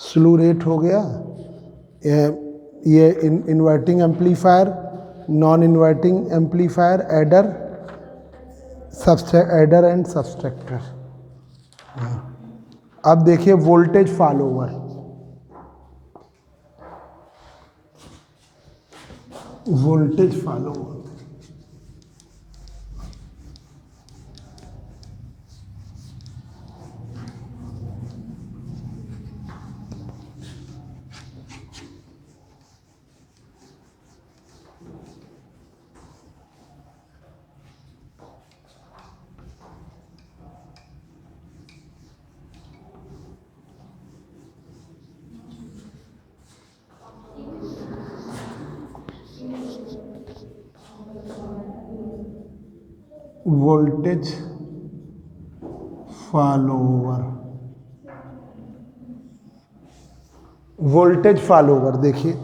स्लू rate हो गया, ये inverting amplifier, non inverting amplifier, adder, adder and subtractor. अब देखिए voltage follower, voltage follower voltage follower, voltage follower देखिए,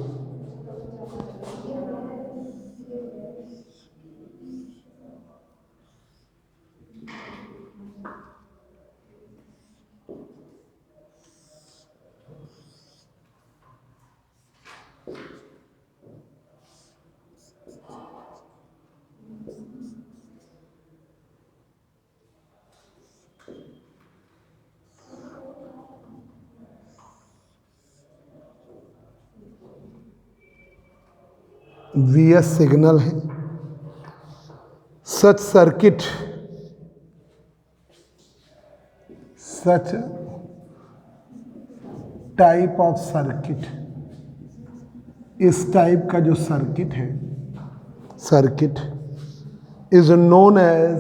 Vs सिग्नल है। Such circuit, such type of circuit, इस type का जो सर्किट है, circuit is known as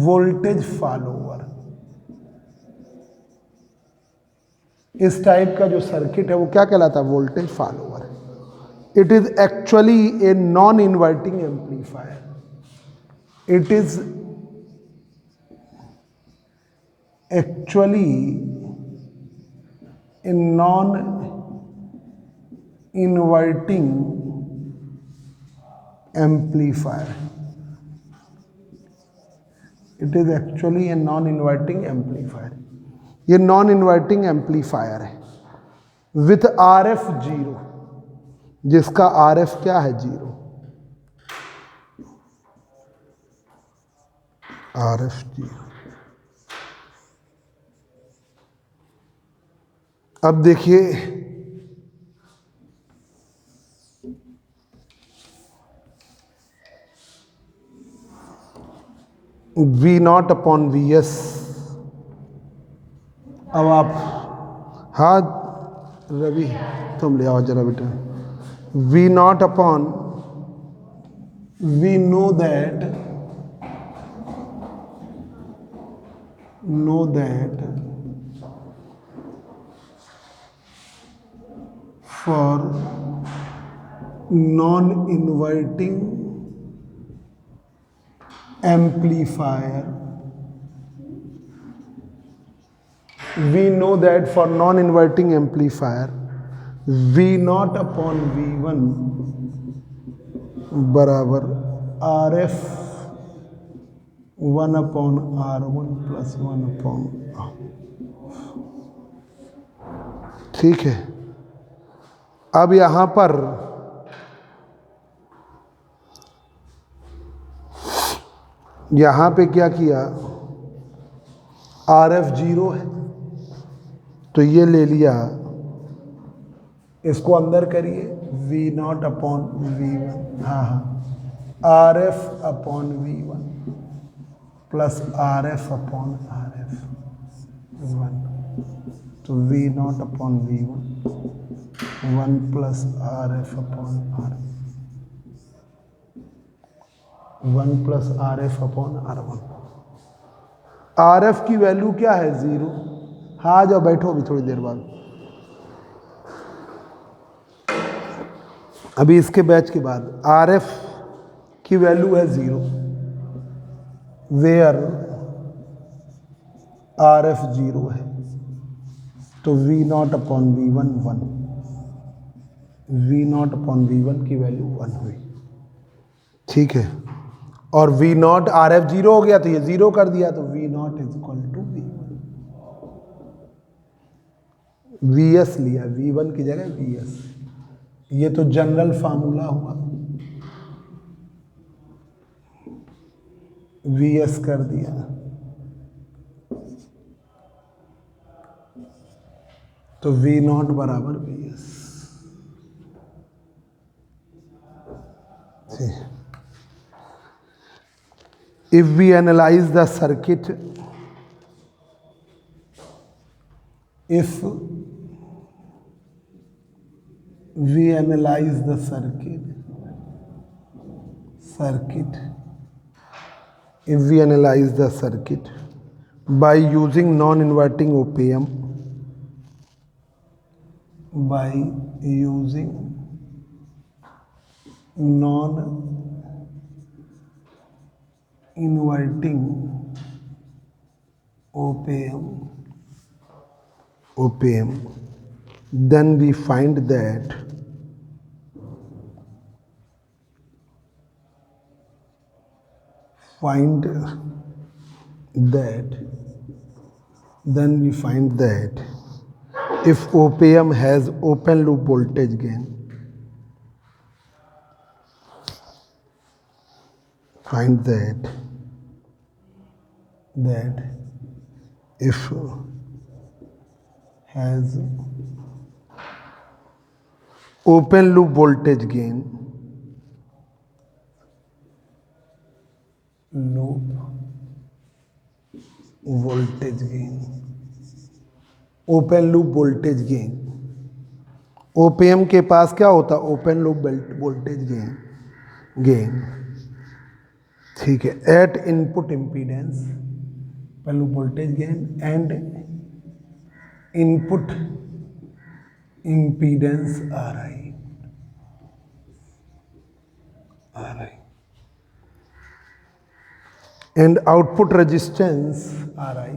voltage follower. इस type का जो सर्किट है वो क्या कहलाता है? Voltage follower. It is actually a non inverting amplifier. It is actually a non inverting amplifier. It is actually a non inverting amplifier. ये non inverting amplifier है विथ आर एफ जीरो, जिसका R F क्या है? Zero. R F zero. अब देखिए V naught upon V S. अब आप, हाँ रवि तुम ले आओ जरा बेटा। V naught upon, we know that for non inverting amplifier, we know that for non-inverting amplifier V0 upon V1 बराबर RF 1 upon R1 plus 1 upon R। ठीक है। अब यहां पर पे क्या किया? आर एफ जीरो है तो ये ले लिया, इसको अंदर करिए, V naught upon V one, हाँ R F upon V one plus R F upon R F one, तो V naught upon V one plus R F upon R one plus R F upon R one. R F की value क्या है? Zero. हाँ जाओ बैठो अभी थोड़ी देर बाद, अभी इसके बैच के बाद। आर एफ की वैल्यू है जीरो, वेयर आर एफ 0 है, तो V naught upon V one 1, V naught upon V one की वैल्यू 1 हुई। ठीक है, और वी नॉट आर एफ 0 हो गया तो ये 0 कर दिया, तो V naught is equal to V V S लिया, वी वन की जगह वी एस। ये तो जनरल फार्मूला हुआ, वी एस कर दिया। तो वी नॉट बराबर V S. If we analyze the circuit, if we analyze the circuit, if we analyze the circuit by using non-inverting op-amp, by using non-inverting op-amp, then we find that if op-amp has open loop voltage gain, find that if has open loop voltage gain, open loop voltage gain. Op amp के पास क्या होता, open loop voltage gain. ठीक है, at input impedance, open loop voltage gain and input impedance R I and output resistance Ri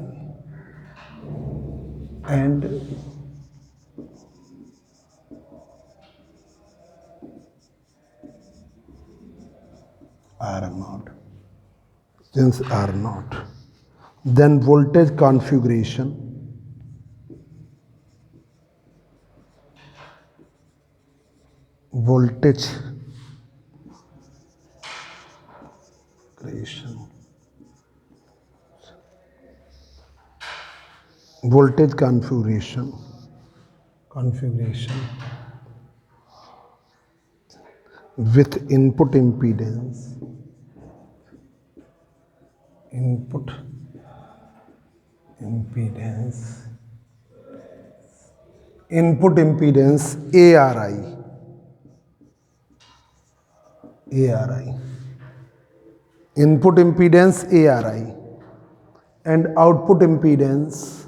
and R naught, since R naught, then voltage configuration, voltage configuration with input impedance ARI input impedance ARI and output impedance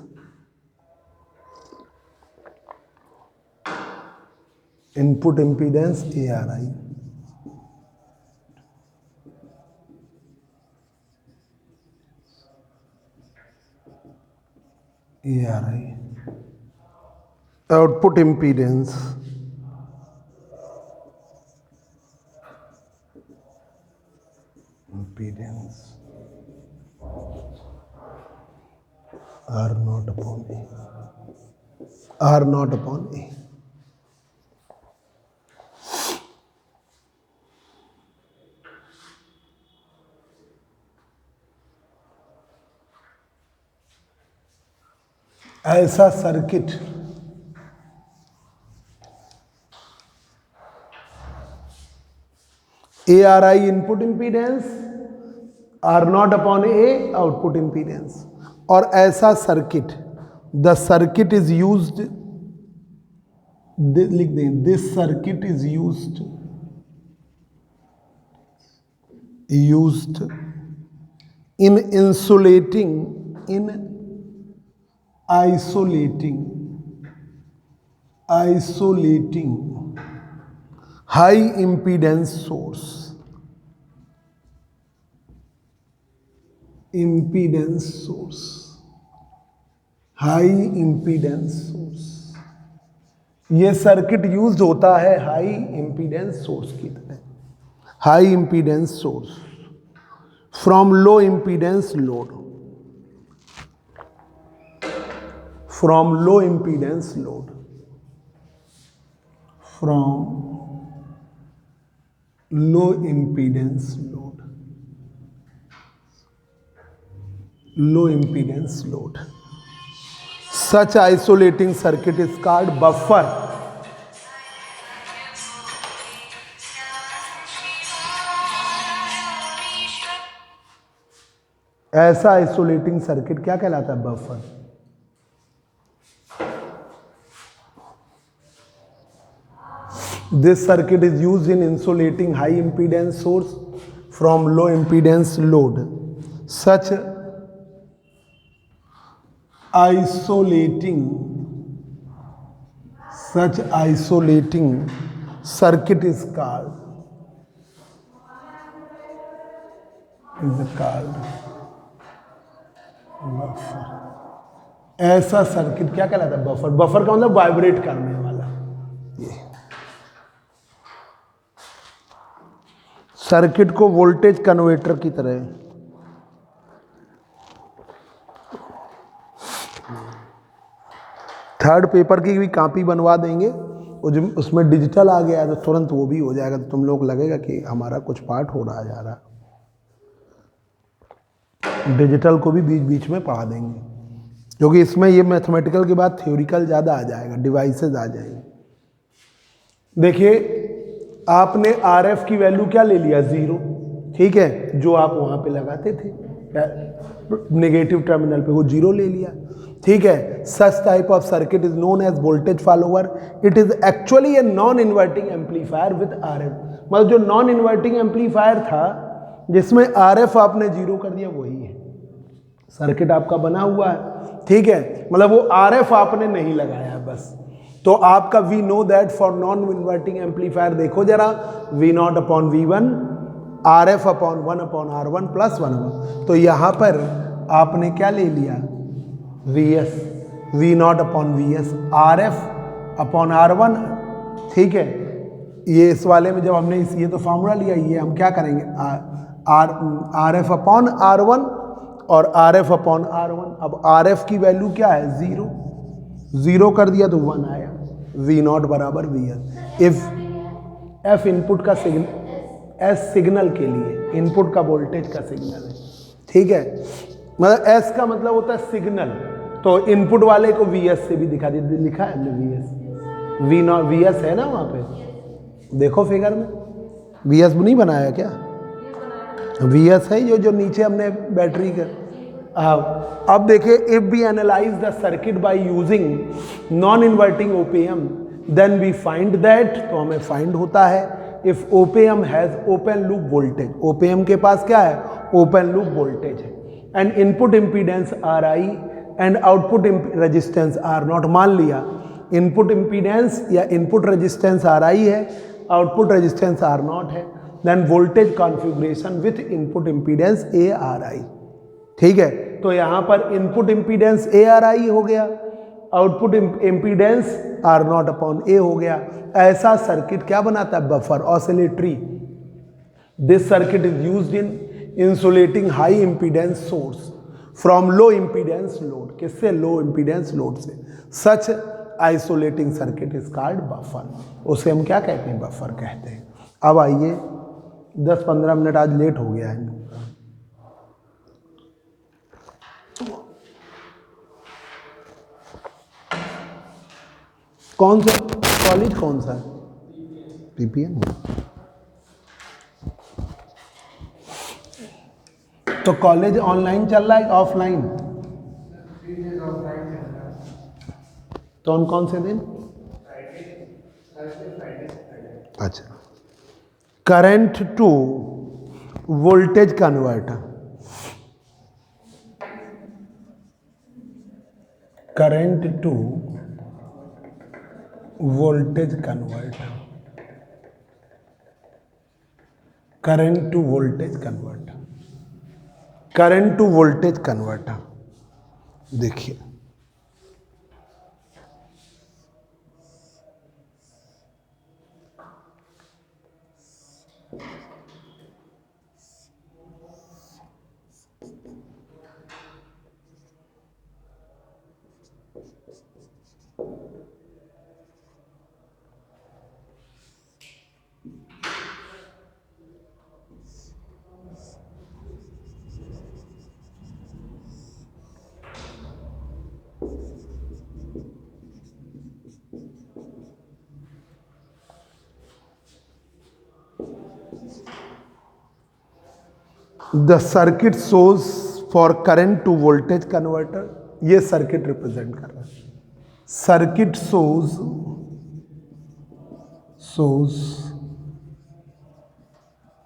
ARI, output impedance R naught upon A। ऐसा circuit ARI input impedance, R not upon A output impedance, और ऐसा circuit the circuit is used, लिख दें, this circuit is used in isolating high impedance source, impedance source, high impedance source. ये circuit use होता है high impedance source की तरह, high impedance source from low impedance load, from low impedance load, from low impedance load, low impedance load. Such isolating circuit is called buffer. ऐसा isolating circuit क्या कहलाता है? Buffer. This circuit is used in insulating high impedance source from low impedance load. Such isolating circuit is called buffer. ऐसा circuit क्या कहलाता है? Buffer. Buffer का मतलब वाइब्रेट करने वाला। ये सर्किट को वोल्टेज कन्वर्टर की तरह, थर्ड पेपर की भी कॉपी बनवा देंगे, उसमें डिजिटल आ गया तो तुरंत वो भी हो जाएगा, तो तुम लोग लगेगा कि हमारा कुछ पार्ट हो रहा जा रहा। डिजिटल को भी बीच बीच में पढ़ा देंगे, क्योंकि इसमें ये मैथमेटिकल के बाद थ्योरिकल ज़्यादा आ जाएगा, डिवाइसेस आ जाएंगे। देखिए, आपने RF की वैल्यू क्या ले लिया? 0, ठीक है, जो आप वहाँ पे लगाते थे नेगेटिव टर्मिनल पे, वो 0 ले लिया, ठीक है। Such type of circuit is known as voltage follower. It is actually a non inverting amplifier with RF। मतलब जो नॉन इन्वर्टिंग एम्पलीफायर था जिसमें RF आपने 0 कर दिया, वही है सर्किट आपका बना हुआ है, ठीक है। मतलब वो RF आपने नहीं लगाया बस। तो आपका we know that for non inverting amplifier, देखो जरा, V0 upon V1 RF upon 1 upon R1 plus 1। तो यहाँ पर आपने क्या ले लिया? VS, V0 upon VS RF upon R1, ठीक है। ये इस वाले में जब हमने ये तो फॉर्मूला लिया, ये हम क्या करेंगे? RF अपॉन R1 और RF अपॉन R1। अब RF की वैल्यू क्या है? 0, 0 कर दिया तो 1 आया। V0 बराबर VS। इफ F इनपुट का सिग्नल, S सिग्नल के लिए इनपुट का वोल्टेज का सिग्नल है, ठीक है। मतलब S का मतलब होता है सिग्नल, तो इनपुट वाले को VS से भी दिखा दिया, लिखा है हमने VS, V0 VS है ना वहाँ पे, देखो फिगर में VS नहीं बनाया क्या? VS है जो नीचे हमने बैटरी का। अब देखिए, if we analyze the circuit by using non inverting op amp then we find that, तो हमें फाइंड होता है if op amp has open loop voltage, op amp के पास क्या है? ओपन लूप वोल्टेज है, and input impedance RI and output resistance R0। मान लिया इनपुट इम्पीडेंस या इनपुट रेजिस्टेंस RI है, आउटपुट रेजिस्टेंस R0 है, then voltage configuration with input impedance ARI, ठीक है। तो यहाँ पर इनपुट इम्पीडेंस ARI हो गया, output impedance R0 upon A हो गया। ऐसा सर्किट क्या बनाता है? Buffer, oscillatory. This circuit is used in insulating high impedance source from low impedance load. किससे? लो इम्पीडेंस लोड से। Such isolating circuit is called buffer. उसे हम क्या कहते हैं? बफर कहते हैं। अब आइए, 10-15 मिनट आज लेट हो गया है। कौन सा कॉलेज, कौन सा? PPM। तो कॉलेज ऑनलाइन चल रहा है ऑफलाइन? कौन से दिन? अच्छा। Current to voltage converter, current to voltage converter, current to voltage converter. Current to voltage converter, देखिए the circuit source for current to voltage converter, ये सर्किट रिप्रेजेंट कर रहा है। Circuit source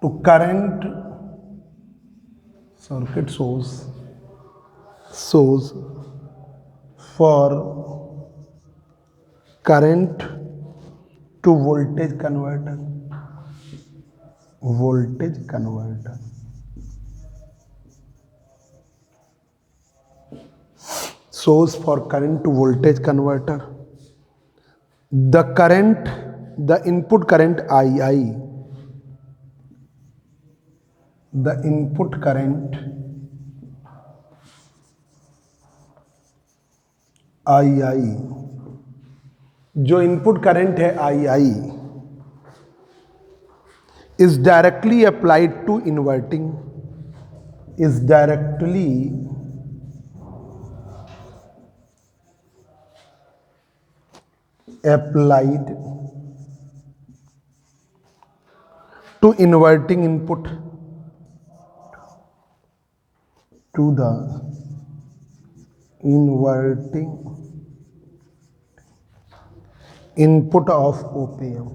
to current, circuit source for current to voltage converter, source for current to voltage converter. The input current II, the input current II, जो input current है II is directly applied to inverting, is directly applied to inverting input, to the inverting input of OPM,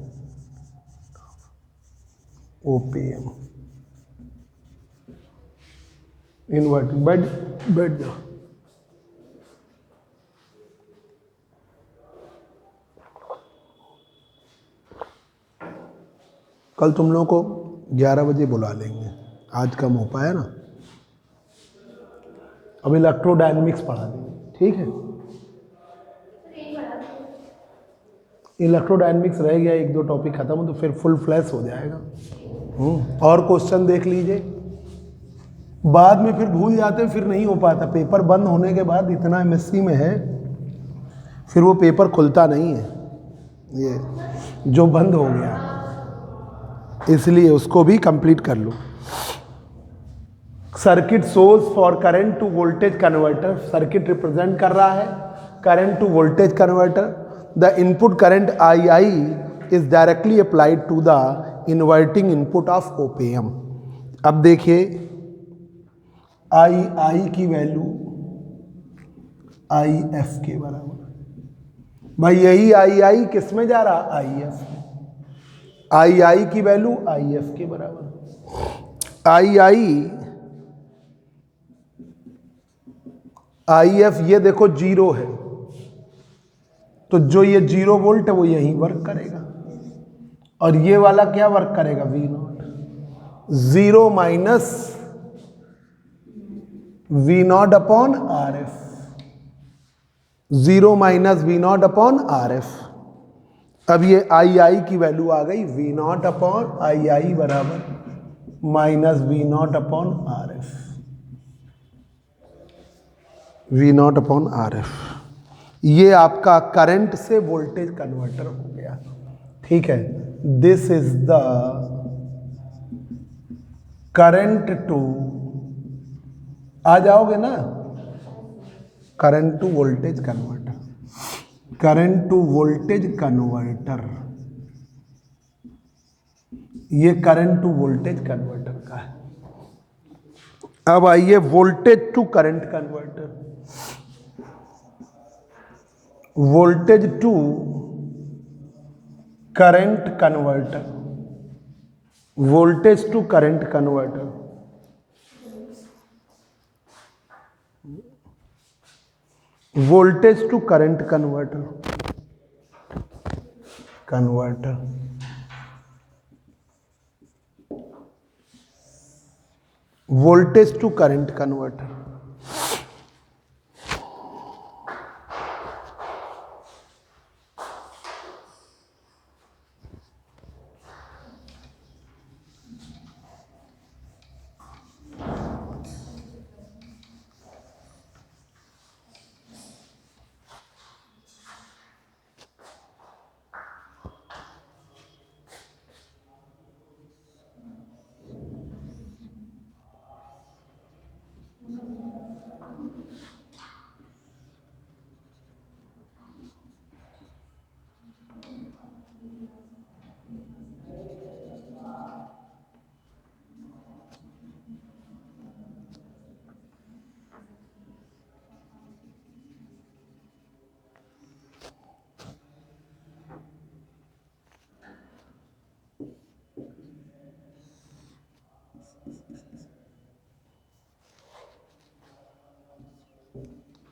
inverting, बैठ जाओ। कल तुम लोगों को 11 बजे बुला लेंगे, आज कम हो पाया ना। अब इलेक्ट्रोडायनेमिक्स पढ़ा देंगे, ठीक है। इलेक्ट्रोडायनेमिक्स रह गया, 1-2 टॉपिक खत्म हो तो फिर फुल फ्लैश हो जाएगा। और क्वेश्चन देख लीजिए, बाद में फिर भूल जाते, फिर नहीं हो पाता। पेपर बंद होने के बाद इतना एमएससी में है, फिर वो पेपर खुलता नहीं है, ये जो बंद हो गया, इसलिए उसको भी कंप्लीट कर लो। Circuit source for current to voltage converter, circuit represent कर रहा है current to voltage converter. The input current II is directly applied to the inverting input of OPM। अब देखिए II की वैल्यू IF के बराबर, भाई यही II किस में जा रहा, IF में। II की वैल्यू IF के बराबर, IF ये देखो 0 है, तो जो ये 0 वोल्ट है वो यहीं वर्क करेगा, और ये वाला क्या वर्क करेगा, V0, 0 minus V0 upon RF, 0 minus V0 upon RF। अब ये II की वैल्यू आ गई V0 अपॉन II बराबर minus V0 upon RF, V0 upon RF। ये आपका करंट से वोल्टेज कन्वर्टर हो गया, ठीक है। This is the current to, आ जाओगे ना, current to voltage converter, current to voltage converter, ये करंट टू वोल्टेज कन्वर्टर का है। अब आइए voltage to current converter, voltage to current converter, voltage to current converter, voltage to current converter, voltage to current converter.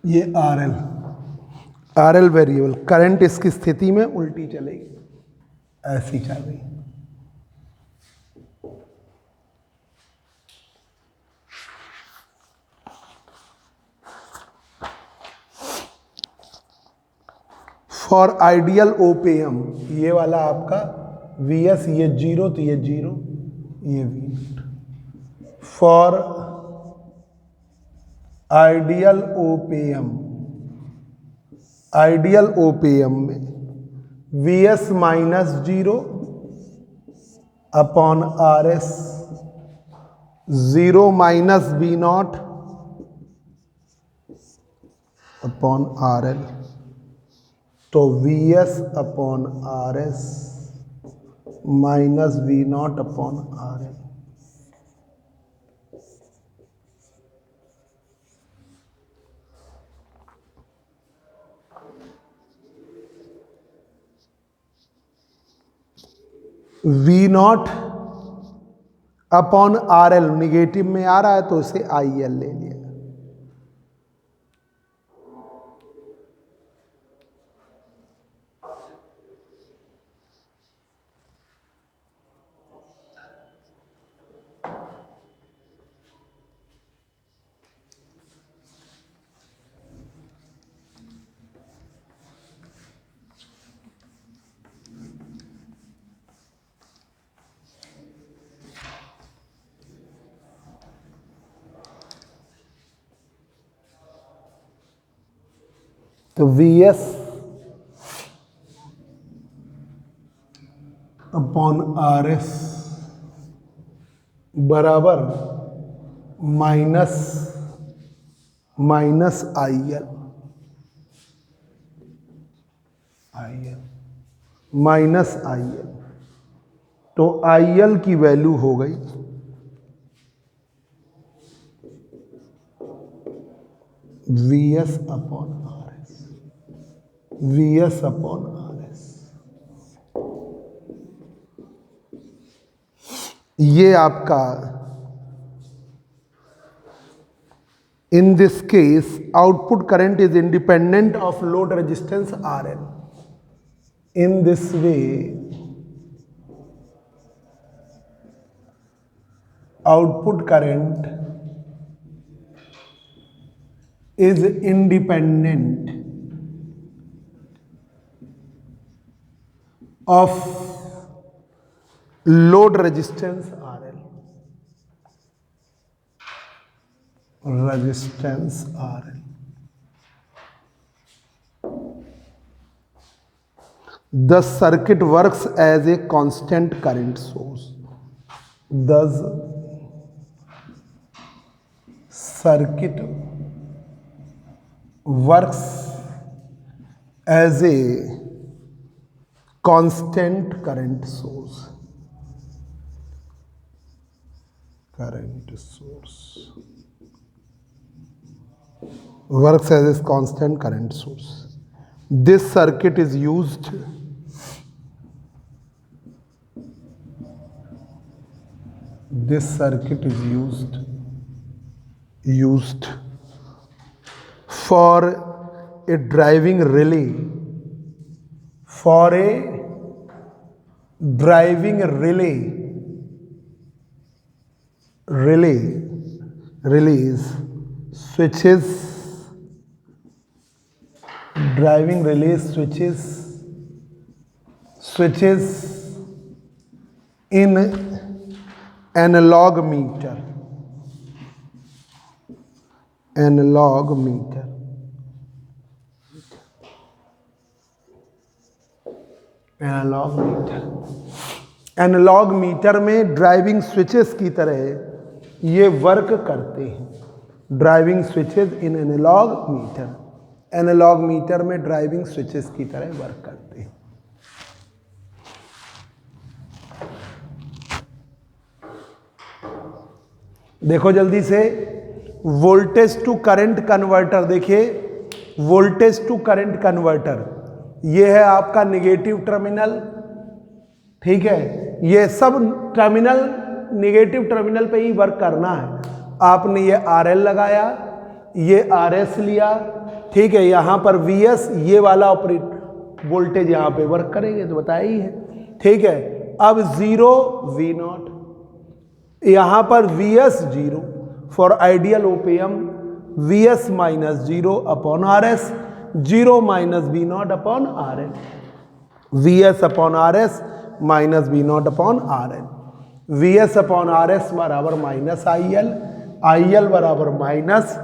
ये R L variable, current इसकी स्थिति में उल्टी चलेगी, ऐसी चल रही। फॉर आइडियल ओपेम, ये वाला आपका वी एस, ये जीरो तो ये जीरो, ये V naught. For ideal opamp, ideal opamp में V S minus zero upon R S, zero minus V naught upon R L, तो V S upon R S minus V naught upon R L. V naught upon R L negative में आ रहा है तो इसे I L ले लिया। तो V S upon R S बराबर minus minus I L, minus I L, तो आई एल की वैल्यू हो गई V S upon R S, V S upon R S. ये आपका in this case output current is independent of load resistance R L. In this way output current is independent of load resistance RL, resistance RL. The circuit works as a constant current source. Thus, circuit works as a constant current source. Current source works as a constant current source. This circuit is used for a driving relay, for a driving relay release switches, driving relay switches in analog meter, analog meter, analog meter, analog meter में driving switches की तरह ये work करते हैं। Driving switches in analog meter, analog meter में driving switches की तरह work करते हैं। देखो जल्दी से, वोल्टेज टू करंट कन्वर्टर, देखिए वोल्टेज टू करंट कन्वर्टर, ये है आपका नेगेटिव टर्मिनल, ठीक है। ये सब टर्मिनल नेगेटिव टर्मिनल पे ही वर्क करना है। आपने ये RL लगाया, ये RS लिया, ठीक है। यहाँ पर VS ये वाला ऑपरेट वोल्टेज यहाँ पे वर्क करेंगे, तो बताया ही है, ठीक है। अब 0 V0, यहाँ पर VS 0 for ideal op amp, VS minus 0 upon RS, 0 minus V0 upon RL, VS upon RS minus V0 upon RL, VS upon RS बराबर माइनस IL, IL बराबर minus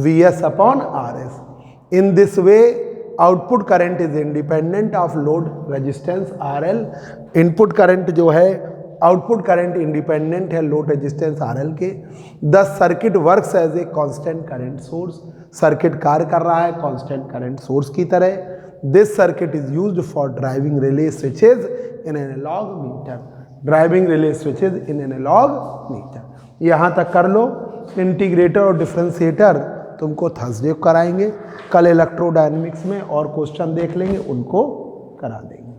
VS upon RS। In this way output current is independent of load resistance RL। Input current जो है, output current independent है load resistance RL के। The circuit works as a constant current source, सर्किट कार्य कर रहा है constant current source की तरह। This circuit is used for driving relay switches in analog meter, driving relay switches in analog meter. यहाँ तक कर लो। इंटीग्रेटर और डिफरेंशिएटर तुमको थर्सडे को कराएंगे। कल इलेक्ट्रोडायनेमिक्स में और क्वेश्चन देख लेंगे, उनको करा देंगे।